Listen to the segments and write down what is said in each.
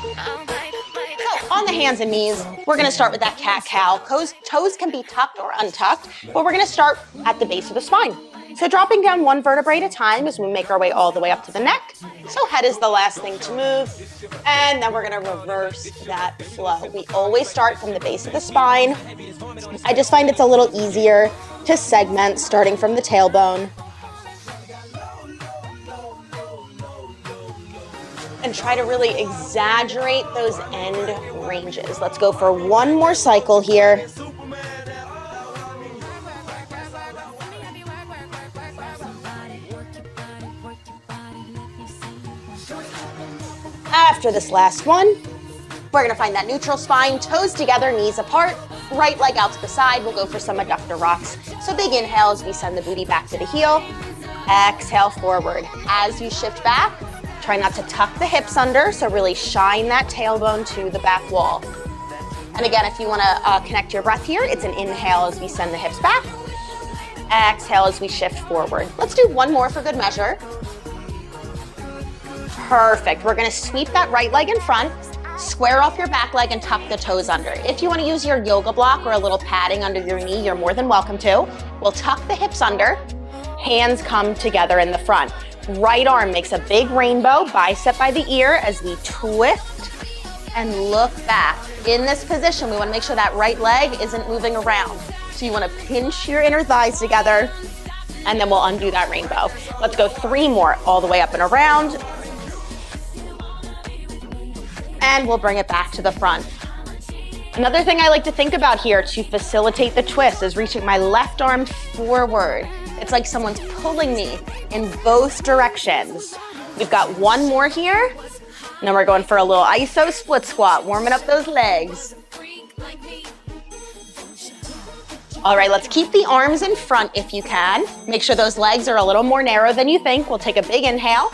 So on the hands and knees, we're gonna start with that cat-cow. Toes can be tucked or untucked, but we're gonna start at the base of the spine. So dropping down one vertebrae at a time as we make our way all the way up to the neck. So head is the last thing to move. And then we're gonna reverse that flow. We always start from the base of the spine. I just find it's a little easier to segment starting from the tailbone. And try to really exaggerate those end ranges. Let's go for one more cycle here. After this last one, we're gonna find that neutral spine, toes together, knees apart, right leg out to the side. We'll go for some adductor rocks. So big inhale as we send the booty back to the heel. Exhale forward. As you shift back, try not to tuck the hips under, so really shine that tailbone to the back wall. And again, if you wanna connect your breath here, it's an inhale as we send the hips back. Exhale as we shift forward. Let's do one more for good measure. Perfect. We're gonna sweep that right leg in front, square off your back leg and tuck the toes under. If you wanna use your yoga block or a little padding under your knee, you're more than welcome to. We'll tuck the hips under, hands come together in the front. Right arm makes a big rainbow, bicep by the ear as we twist and look back. In this position, we wanna make sure that right leg isn't moving around. So you wanna pinch your inner thighs together and then we'll undo that rainbow. Let's go 3 more, all the way up and around. And we'll bring it back to the front. Another thing I like to think about here to facilitate the twist is reaching my left arm forward. It's like someone's pulling me in both directions. We've got one more here, and then we're going for a little iso split squat, warming up those legs. All right, let's keep the arms in front if you can. Make sure those legs are a little more narrow than you think. We'll take a big inhale.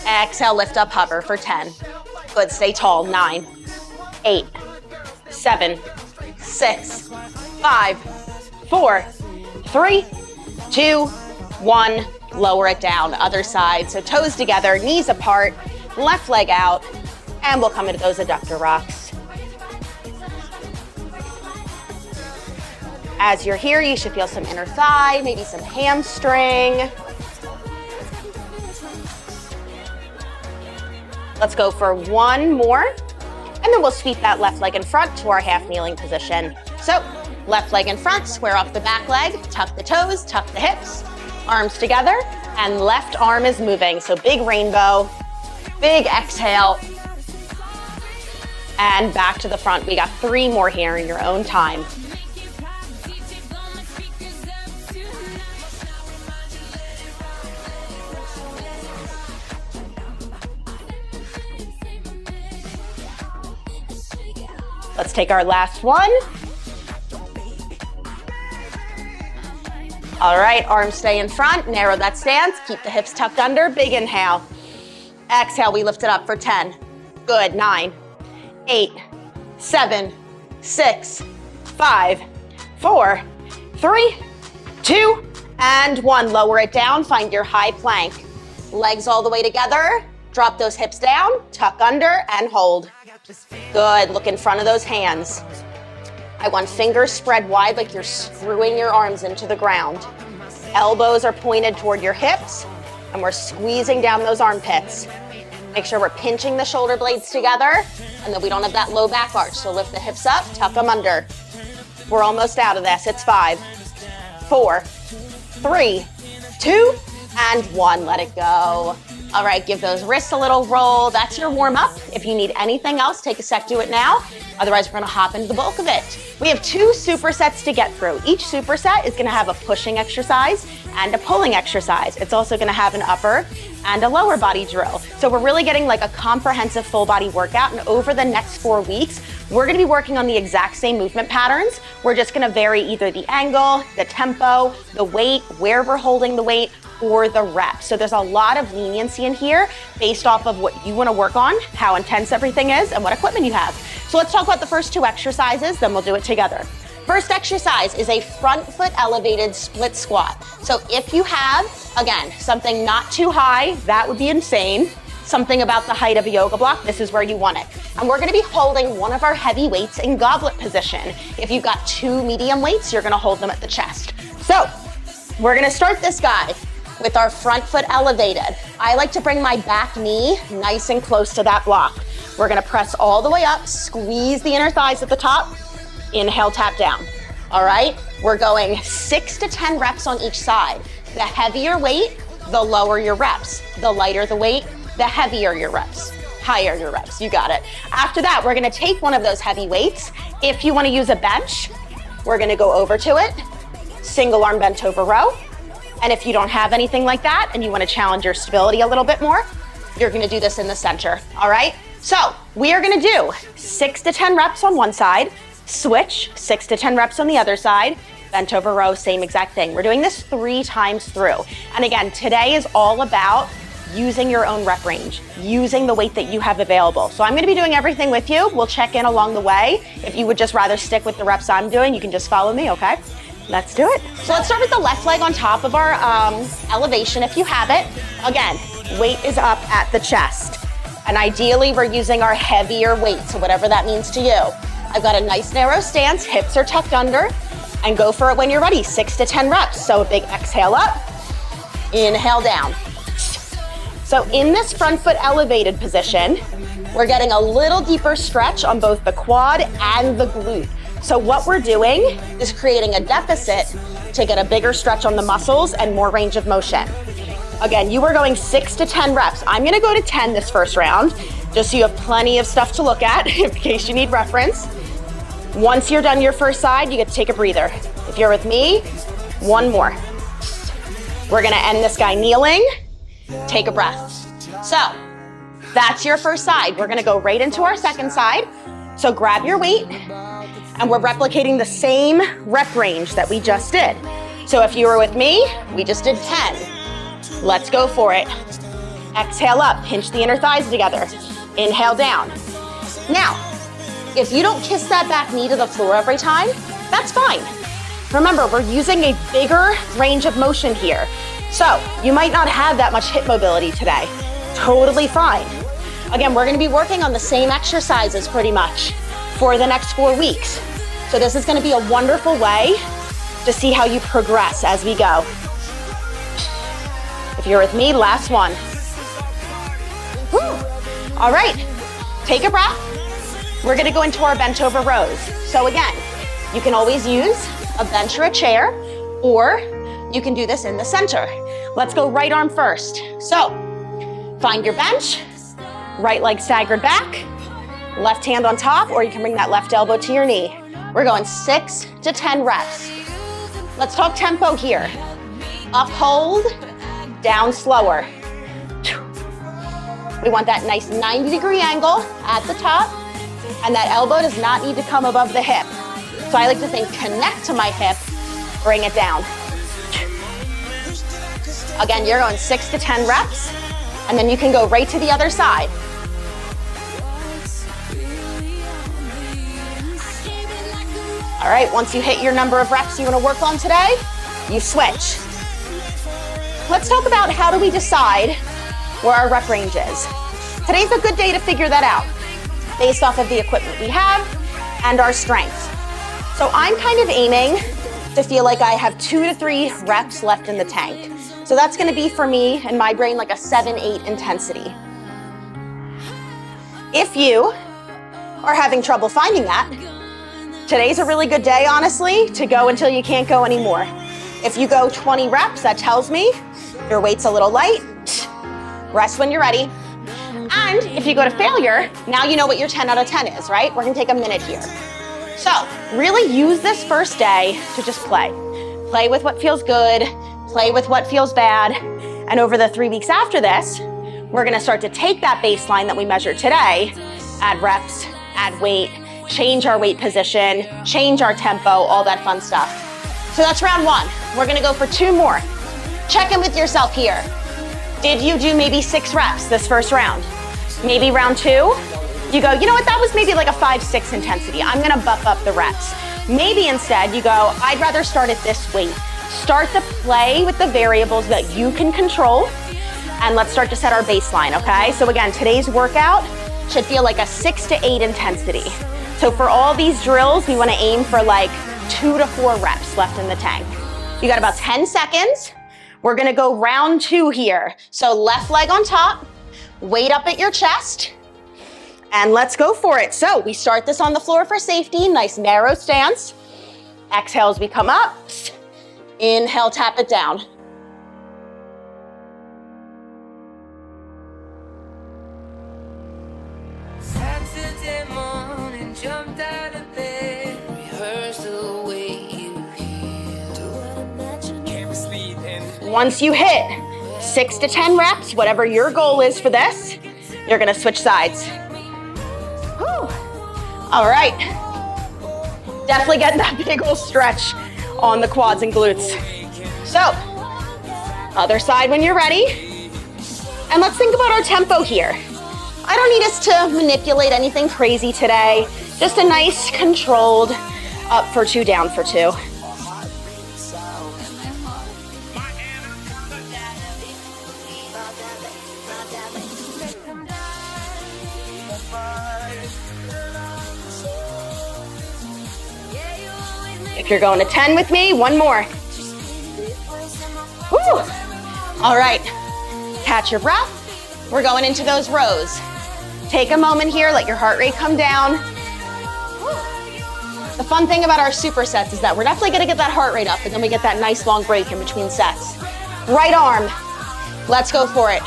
Exhale, lift up, hover for 10. Good, stay tall. 9, 8, 7, 6, 5, 4, 3, 2, 1. Lower it down, other side. So toes together, knees apart, left leg out, and we'll come into those adductor rocks. As you're here, you should feel some inner thigh, maybe some hamstring. Let's go for one more, and then we'll sweep that left leg in front to our half kneeling position. So left leg in front, square off the back leg, tuck the toes, tuck the hips, arms together, and left arm is moving. So big rainbow, big exhale, and back to the front. We got 3 more here in your own time. Let's take our last one. All right, arms stay in front, narrow that stance, keep the hips tucked under, big inhale. Exhale, we lift it up for 10. Good, 9, 8, 7, 6, 5, 4, 3, 2, and 1. Lower it down, find your high plank. Legs all the way together, drop those hips down, tuck under, and hold. Good, look in front of those hands. I want fingers spread wide like you're screwing your arms into the ground. Elbows are pointed toward your hips, and we're squeezing down those armpits. Make sure we're pinching the shoulder blades together, and that we don't have that low back arch. So lift the hips up, tuck them under. We're almost out of this. It's 5, 4, 3, 2, and 1. Let it go. All right, give those wrists a little roll. That's your warm up. If you need anything else, take a sec, do it now. Otherwise, we're gonna hop into the bulk of it. We have 2 supersets to get through. Each superset is gonna have a pushing exercise and a pulling exercise. It's also gonna have an upper and a lower body drill. So we're really getting like a comprehensive full body workout. And over the next 4 weeks, we're gonna be working on the exact same movement patterns. We're just gonna vary either the angle, the tempo, the weight, where we're holding the weight, or the reps. So there's a lot of leniency in here based off of what you wanna work on, how intense everything is, and what equipment you have. So let's talk about the first 2 exercises, then we'll do it together. First exercise is a front foot elevated split squat. So if you have, again, something not too high, that would be insane. something about the height of a yoga block, this is where you want it. And we're gonna be holding one of our heavy weights in goblet position. If you've got 2 medium weights, you're gonna hold them at the chest. So we're gonna start this guy with our front foot elevated. I like to bring my back knee nice and close to that block. We're gonna press all the way up, squeeze the inner thighs at the top, inhale, tap down. All right, we're going 6 to 10 reps on each side. The heavier weight, the lower your reps. The lighter the weight, the heavier your reps. Higher your reps, you got it. After that, we're gonna take one of those heavy weights. If you wanna use a bench, we're gonna go over to it, single arm bent over row. And if you don't have anything like that and you wanna challenge your stability a little bit more, you're gonna do this in the center, all right? So we are gonna do 6 to 10 reps on one side, switch, 6 to 10 reps on the other side, bent over row, same exact thing. We're doing this 3 times through. And again, today is all about using your own rep range, using the weight that you have available. So I'm gonna be doing everything with you. We'll check in along the way. If you would just rather stick with the reps I'm doing, you can just follow me, okay? Let's do it. So let's start with the left leg on top of our elevation if you have it. Again, weight is up at the chest. And ideally, we're using our heavier weight, so whatever that means to you. I've got a nice narrow stance, hips are tucked under, and go for it when you're ready, 6 to 10 reps. So a big exhale up, inhale down. So in this front foot elevated position, we're getting a little deeper stretch on both the quad and the glute. So what we're doing is creating a deficit to get a bigger stretch on the muscles and more range of motion. Again, you are going 6 to 10 reps. I'm gonna go to 10 this first round, just so you have plenty of stuff to look at in case you need reference. Once you're done your first side, you get to take a breather. If you're with me, 1 more. We're gonna end this guy kneeling, take a breath. So that's your first side. We're gonna go right into our second side. So grab your weight, and we're replicating the same rep range that we just did. So if you were with me, we just did 10. Let's go for it. Exhale up, pinch the inner thighs together. Inhale down. Now, if you don't kiss that back knee to the floor every time, that's fine. Remember, we're using a bigger range of motion here. So you might not have that much hip mobility today. Totally fine. Again, we're gonna be working on the same exercises pretty much for the next 4 weeks. So this is gonna be a wonderful way to see how you progress as we go. If you're with me, last one. Woo. All right, take a breath. We're gonna go into our bent over rows. So again, you can always use a bench or a chair, or you can do this in the center. Let's go right arm first. So find your bench, right leg staggered back, left hand on top, or you can bring that left elbow to your knee. We're going 6 to 10 reps. Let's talk tempo here. Up, hold, down slower. We want that nice 90-degree angle at the top, and that elbow does not need to come above the hip. So I like to think connect to my hip, bring it down. Again, you're going 6 to 10 reps, and then you can go right to the other side. All right, once you hit your number of reps you want to work on today, you switch. Let's talk about how do we decide where our rep range is. Today's a good day to figure that out based off of the equipment we have and our strengths. So I'm kind of aiming to feel like I have 2 to 3 reps left in the tank. So that's gonna be for me and my brain like a 7-8 intensity. If you are having trouble finding that, today's a really good day, honestly, to go until you can't go anymore. If you go 20 reps, that tells me your weight's a little light. Rest when you're ready. And if you go to failure, now you know what your 10 out of 10 is, right? We're gonna take a minute here. So really use this first day to just play. Play with what feels good, play with what feels bad. And over the 3 weeks after this, we're gonna start to take that baseline that we measured today, add reps, add weight, change our weight position, change our tempo, all that fun stuff. So that's round 1. We're gonna go for 2 more. Check in with yourself here. Did you do maybe 6 reps this first round? Maybe round 2, you go, you know what, that was maybe like a 5-6 intensity. I'm gonna buff up the reps. Maybe instead you go, I'd rather start at this weight. Start to play with the variables that you can control And let's start to set our baseline, okay? So again, today's workout should feel like a 6 to 8 intensity. So for all these drills, we wanna aim for like 2 to 4 reps left in the tank. You got about 10 seconds. We're gonna go round 2 here. So left leg on top, weight up at your chest, and let's go for it. So we start this on the floor for safety, nice narrow stance. Exhale as we come up. Inhale, tap it down. Saturday morning, jumped out of bed, rehearsed the way you heal. Once you hit 6 to 10 reps, whatever your goal is for this, you're gonna switch sides. Whew. All right. Definitely getting that big old stretch on the quads and glutes. So, other side when you're ready. And let's think about our tempo here. I don't need us to manipulate anything crazy today. Just a nice controlled up for 2, down for 2. If you're going to 10 with me, one more. Woo. All right, catch your breath. We're going into those rows. Take a moment here, let your heart rate come down. The fun thing about our supersets is that we're definitely gonna get that heart rate up, and then we get that nice long break in between sets. Right arm, let's go for it.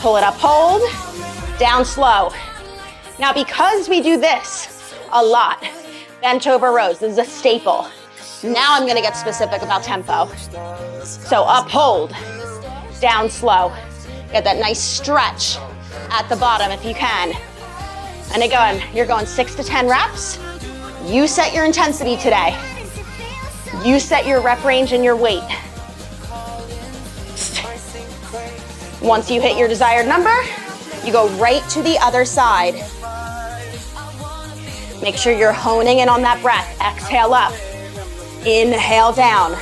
Pull it up, hold, down slow. Now because we do this a lot, bent over rows, this is a staple. Now I'm gonna get specific about tempo. So up, hold, down slow. Get that nice stretch at the bottom if you can. And again, you're going 6 to 10 reps. You set your intensity today. You set your rep range and your weight. Once you hit your desired number, you go right to the other side. Make sure you're honing in on that breath. Exhale up, inhale down.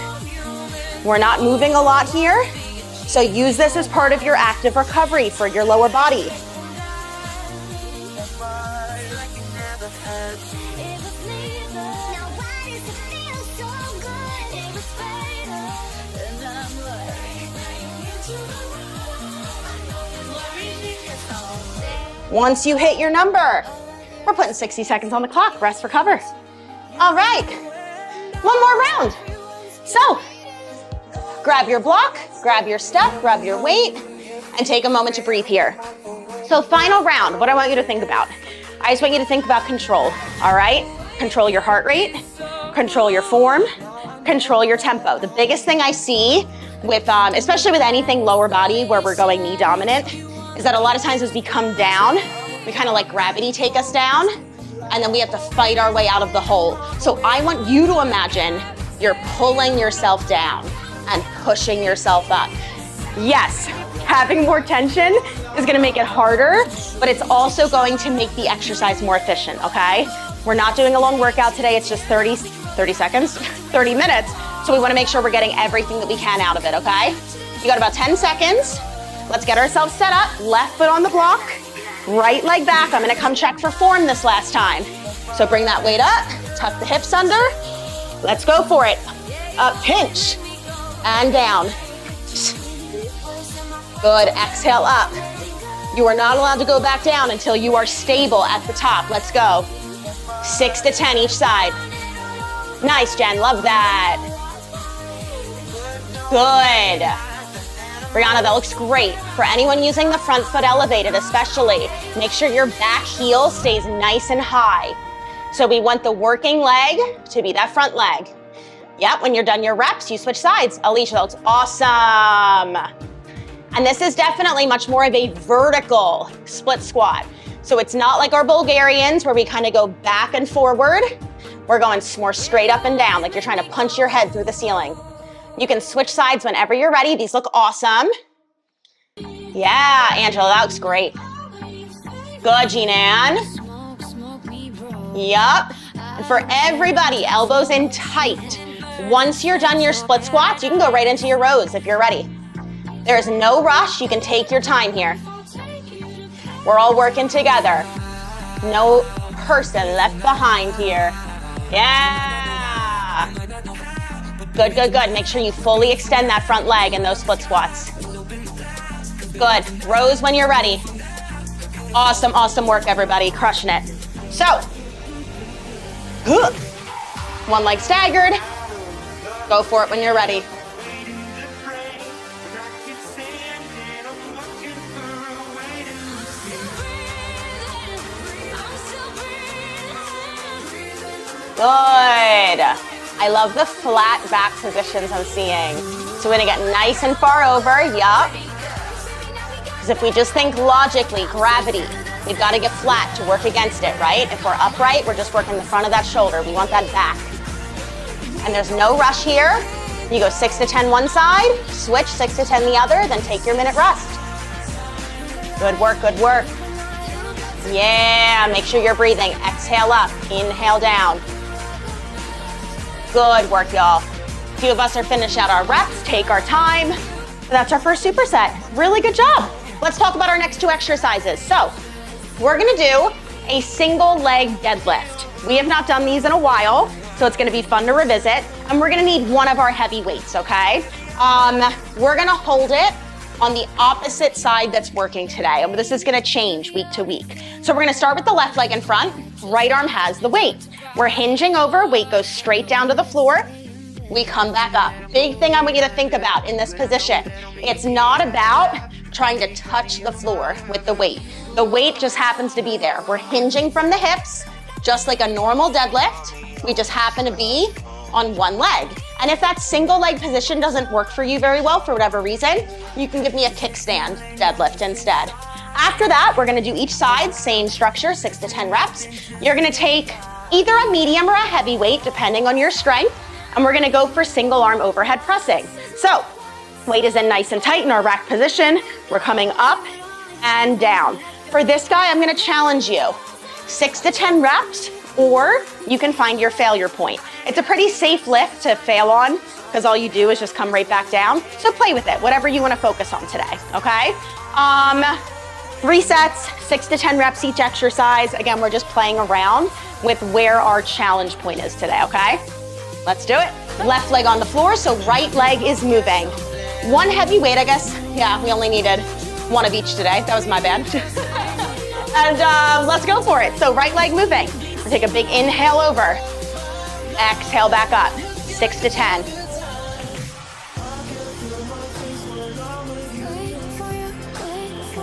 We're not moving a lot here, so use this as part of your active recovery for your lower body. Once you hit your number, we're putting 60 seconds on the clock. Rest, recover. All right, one more round. So, grab your block, grab your step, grab your weight, and take a moment to breathe here. So final round, what I want you to think about. I just want you to think about control, all right? Control your heart rate, control your form, control your tempo. The biggest thing I see with, especially with anything lower body where we're going knee dominant, is that a lot of times as we come down, we kind of let gravity take us down, and then we have to fight our way out of the hole. So I want you to imagine you're pulling yourself down and pushing yourself up. Yes, having more tension is gonna make it harder, but it's also going to make the exercise more efficient, okay? We're not doing a long workout today, it's just 30 seconds, 30 minutes, so we wanna make sure we're getting everything that we can out of it, okay? You got about 10 seconds. Let's get ourselves set up. Left foot on the block, right leg back. I'm gonna come check for form this last time. So bring that weight up, tuck the hips under. Let's go for it. Up, pinch, and down. Good, exhale up. You are not allowed to go back down until you are stable at the top. Let's go. 6 to 10 each side. Nice, Jen, love that. Good. Brianna, that looks great. For anyone using the front foot elevated especially, make sure your back heel stays nice and high. So we want the working leg to be that front leg. Yep, when you're done your reps, you switch sides. Alicia, that looks awesome. And this is definitely much more of a vertical split squat. So it's not like our Bulgarians where we kind of go back and forward. We're going more straight up and down, like you're trying to punch your head through the ceiling. You can switch sides whenever you're ready. These look awesome. Yeah, Angela, that looks great. Good, Jean-Ann. Yup. And for everybody, elbows in tight. Once you're done your split squats, you can go right into your rows if you're ready. There's no rush. You can take your time here. We're all working together. No person left behind here. Yeah. Good, good, good. Make sure you fully extend that front leg in those foot squats. Good. Rows when you're ready. Awesome, awesome work, everybody. Crushing it. So, one leg staggered. Go for it when you're ready. Good. I love the flat back positions I'm seeing. So we're gonna get nice and far over, yup. Because if we just think logically, gravity, we've gotta get flat to work against it, right? If we're upright, we're just working the front of that shoulder. We want that back. And there's no rush here. You go 6 to 10 one side, switch 6 to 10 the other, then take your minute rest. Good work, good work. Yeah, make sure you're breathing. Exhale up, inhale down. Good work, y'all. A few of us are finishing out our reps, take our time. That's our first superset. Really good job. Let's talk about our next two exercises. So, we're gonna do a single leg deadlift. We have not done these in a while, so it's gonna be fun to revisit. And we're gonna need one of our heavy weights, okay? We're gonna hold it on the opposite side that's working today. And this is gonna change week to week. So we're gonna start with the left leg in front. Right arm has the weight. We're hinging over, weight goes straight down to the floor. We come back up. Big thing I want you to think about in this position. It's not about trying to touch the floor with the weight. The weight just happens to be there. We're hinging from the hips, just like a normal deadlift. We just happen to be on one leg. And if that single leg position doesn't work for you very well for whatever reason, you can give me a kickstand deadlift instead. After that, we're gonna do each side, same structure, 6 to 10 reps. You're gonna take either a medium or a heavy weight, depending on your strength, and we're gonna go for single arm overhead pressing. So, weight is in nice and tight in our rack position. We're coming up and down. For this guy, I'm gonna challenge you. 6 to 10 reps, or you can find your failure point. It's a pretty safe lift to fail on because all you do is just come right back down. So play with it, whatever you want to focus on today, okay? 3 sets, 6 to 10 reps each exercise. Again, we're just playing around with where our challenge point is today, okay? Let's do it. Left leg on the floor, so right leg is moving. One heavy weight, I guess. Yeah, we only needed one of each today. That was my bad. And let's go for it. So right leg moving. We'll take a big inhale over. Exhale back up, 6 to 10.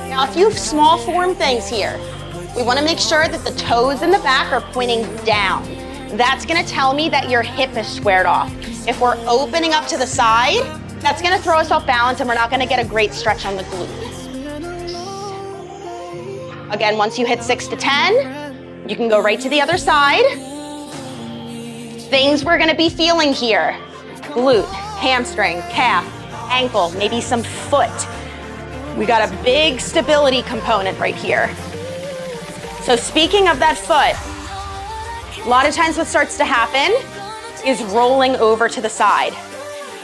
Now a few small form things here. We wanna make sure that the toes in the back are pointing down. That's gonna tell me that your hip is squared off. If we're opening up to the side, that's gonna throw us off balance and we're not gonna get a great stretch on the glutes. Again, once you hit 6 to 10, you can go right to the other side. Things we're gonna be feeling here. Glute, hamstring, calf, ankle, maybe some foot. We got a big stability component right here. So speaking of that foot, a lot of times what starts to happen is rolling over to the side.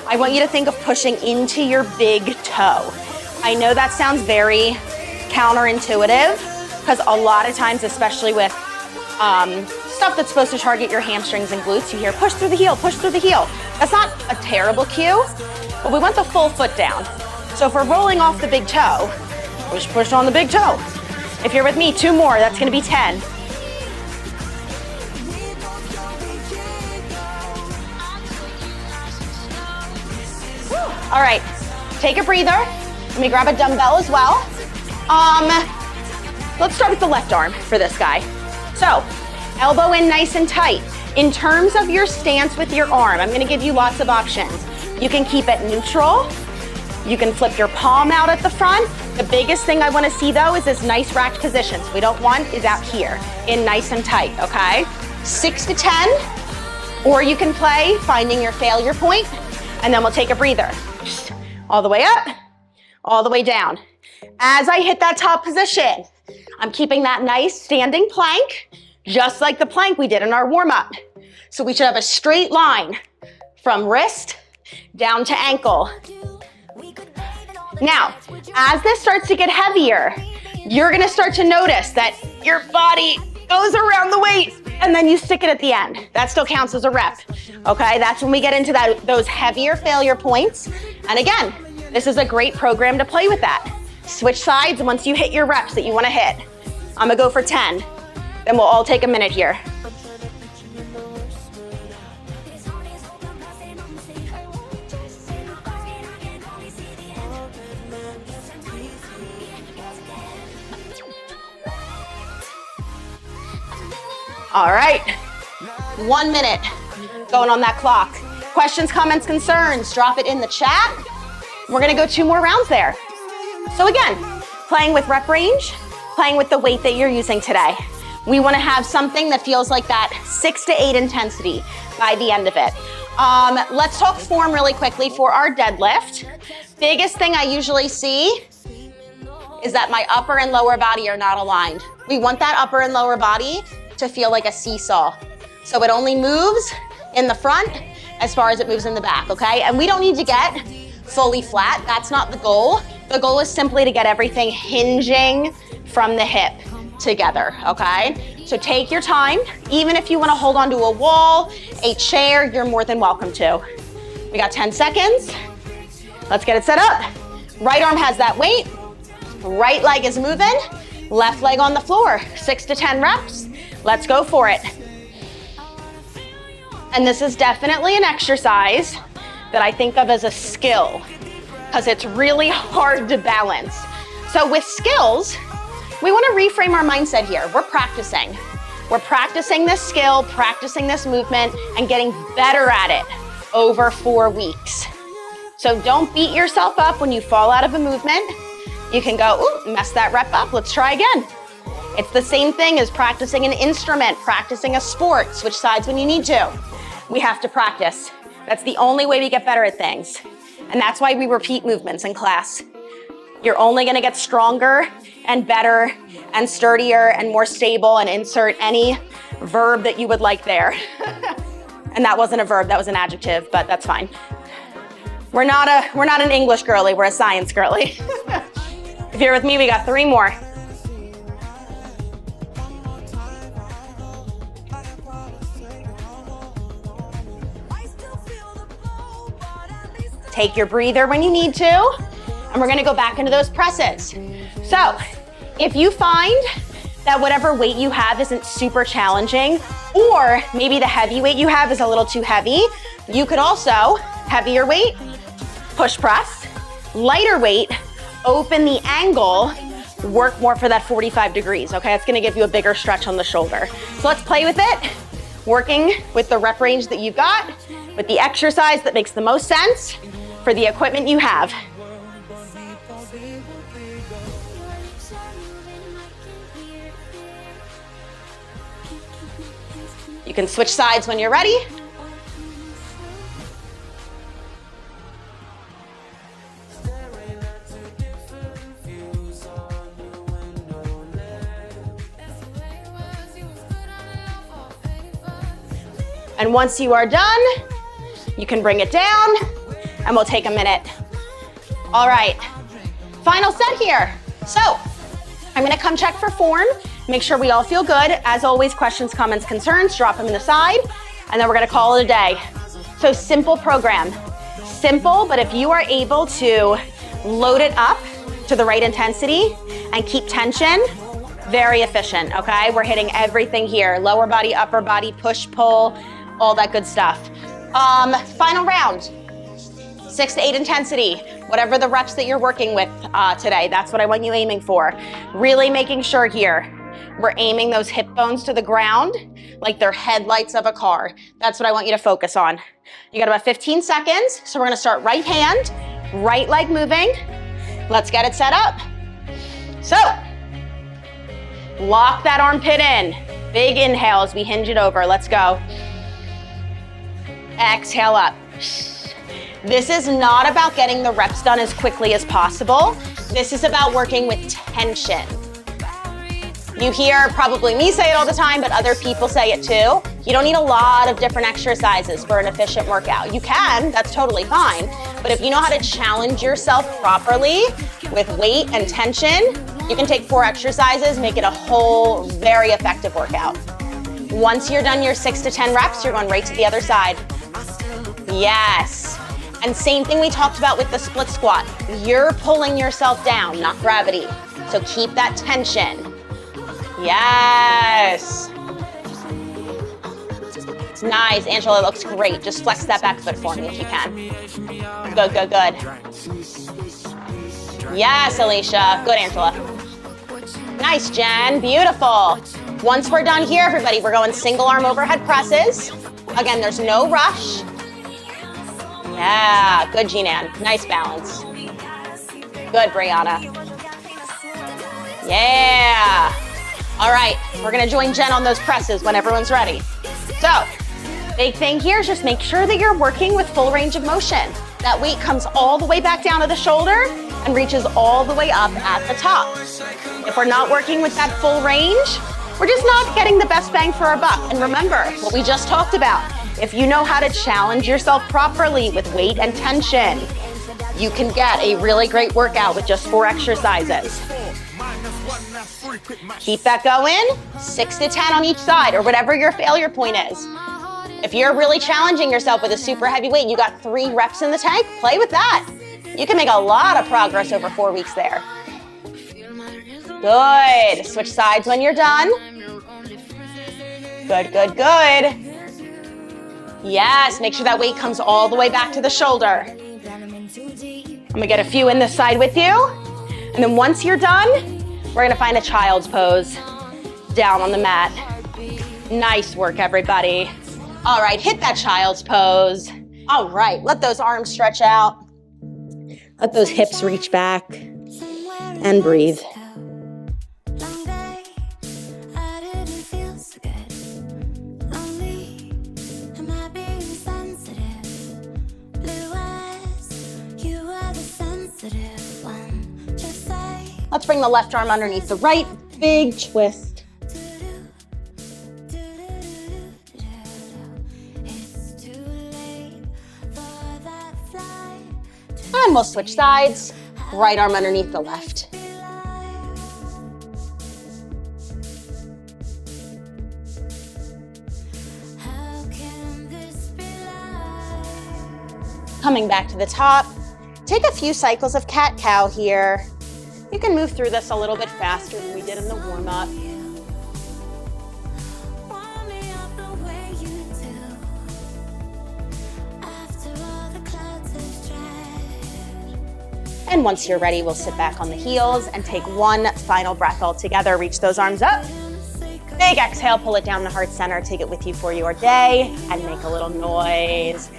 I want you to think of pushing into your big toe. I know that sounds very counterintuitive because a lot of times, especially with stuff that's supposed to target your hamstrings and glutes, you hear push through the heel, push through the heel. That's not a terrible cue, but we want the full foot down. So if we're rolling off the big toe, push on the big toe. If you're with me, 2 more, that's gonna be 10. All right, take a breather. Let me grab a dumbbell as well. Let's start with the left arm for this guy. So, elbow in nice and tight. In terms of your stance with your arm, I'm gonna give you lots of options. You can keep it neutral. You can flip your palm out at the front. The biggest thing I wanna see though is this nice racked position. So we don't want is out here, in nice and tight, okay? 6 to 10, or you can play finding your failure point, and then we'll take a breather. All the way up, all the way down. As I hit that top position, I'm keeping that nice standing plank, just like the plank we did in our warm-up. So we should have a straight line from wrist down to ankle. Now, as this starts to get heavier, you're gonna start to notice that your body goes around the weight and then you stick it at the end. That still counts as a rep, okay? That's when we get into those heavier failure points. And again, this is a great program to play with that. Switch sides once you hit your reps that you wanna hit. I'm gonna go for 10. Then we'll all take a minute here. All right, 1 minute going on that clock. Questions, comments, concerns, drop it in the chat. We're gonna go 2 more rounds there. So again, playing with rep range, playing with the weight that you're using today. We wanna have something that feels like that 6 to 8 intensity by the end of it. Let's talk form really quickly for our deadlift. Biggest thing I usually see is that my upper and lower body are not aligned. We want that upper and lower body to feel like a seesaw. So it only moves in the front as far as it moves in the back, okay? And we don't need to get fully flat. That's not the goal. The goal is simply to get everything hinging from the hip together, okay? So take your time. Even if you wanna hold onto a wall, a chair, you're more than welcome to. We got 10 seconds. Let's get it set up. Right arm has that weight. Right leg is moving. Left leg on the floor. 6 to 10 reps. Let's go for it. And this is definitely an exercise that I think of as a skill because it's really hard to balance. So with skills, we want to reframe our mindset here. We're practicing. We're practicing this skill, practicing this movement, and getting better at it over 4 weeks. So don't beat yourself up when you fall out of a movement. You can go, ooh, mess that rep up. Let's try again. It's the same thing as practicing an instrument, practicing a sport. Switch sides when you need to. We have to practice. That's the only way we get better at things. And that's why we repeat movements in class. You're only gonna get stronger and better and sturdier and more stable, and insert any verb that you would like there. And that wasn't a verb, that was an adjective, but that's fine. We're not an English girly, we're a science girly. If you're with me, we got 3 more. Take your breather when you need to, and we're gonna go back into those presses. So, if you find that whatever weight you have isn't super challenging, or maybe the heavy weight you have is a little too heavy, you could also, heavier weight, push press, lighter weight, open the angle, work more for that 45 degrees, okay? It's gonna give you a bigger stretch on the shoulder. So let's play with it, working with the rep range that you've got, with the exercise that makes the most sense for the equipment you have. You can switch sides when you're ready. And once you are done, you can bring it down and we'll take a minute. All right, final set here. So I'm gonna come check for form, make sure we all feel good. As always, questions, comments, concerns, drop them in the side, and then we're gonna call it a day. So simple program, simple, but if you are able to load it up to the right intensity and keep tension, very efficient, okay? We're hitting everything here, lower body, upper body, push, pull, all that good stuff. Final round, 6 to 8 intensity, whatever the reps that you're working with today, that's what I want you aiming for. Really making sure here, we're aiming those hip bones to the ground like they're headlights of a car. That's what I want you to focus on. You got about 15 seconds, so we're gonna start right hand, right leg moving. Let's get it set up. So, lock that armpit in. Big inhale as we hinge it over, let's go. Exhale up. This is not about getting the reps done as quickly as possible. This is about working with tension. You hear probably me say it all the time, but other people say it too. You don't need a lot of different exercises for an efficient workout. You can, that's totally fine. But if you know how to challenge yourself properly with weight and tension, you can take 4 exercises, make it a whole very effective workout. Once you're done your 6 to 10 reps, you're going right to the other side. Yes. And same thing we talked about with the split squat. You're pulling yourself down, not gravity. So keep that tension. Yes. Nice, Angela, looks great. Just flex that back foot for me if you can. Good, good, good. Yes, Alicia. Good, Angela. Nice, Jen. Beautiful. Once we're done here, everybody, we're going single arm overhead presses. Again, there's no rush. Yeah, good, Jean-Ann. Nice balance. Good, Brianna. Yeah. All right, we're gonna join Jen on those presses when everyone's ready. So, big thing here is just make sure that you're working with full range of motion. That weight comes all the way back down to the shoulder and reaches all the way up at the top. If we're not working with that full range, we're just not getting the best bang for our buck. And remember what we just talked about. If you know how to challenge yourself properly with weight and tension, you can get a really great workout with just 4 exercises. Keep that going, 6 to 10 on each side, or whatever your failure point is. If you're really challenging yourself with a super heavy weight and you got 3 reps in the tank, play with that. You can make a lot of progress over 4 weeks there. Good. Switch sides when you're done. Good, good, good. Yes, make sure that weight comes all the way back to the shoulder. I'm gonna get a few in this side with you. And then once you're done, we're gonna find a child's pose down on the mat. Nice work, everybody. All right, hit that child's pose. All right, let those arms stretch out. Let those hips reach back and breathe. Let's bring the left arm underneath the right, big twist. And we'll switch sides, right arm underneath the left. Coming back to the top, take a few cycles of cat-cow here. You can move through this a little bit faster than we did in the warm-up. And once you're ready, we'll sit back on the heels and take one final breath all together. Reach those arms up. Big exhale, pull it down to heart center. Take it with you for your day and make a little noise.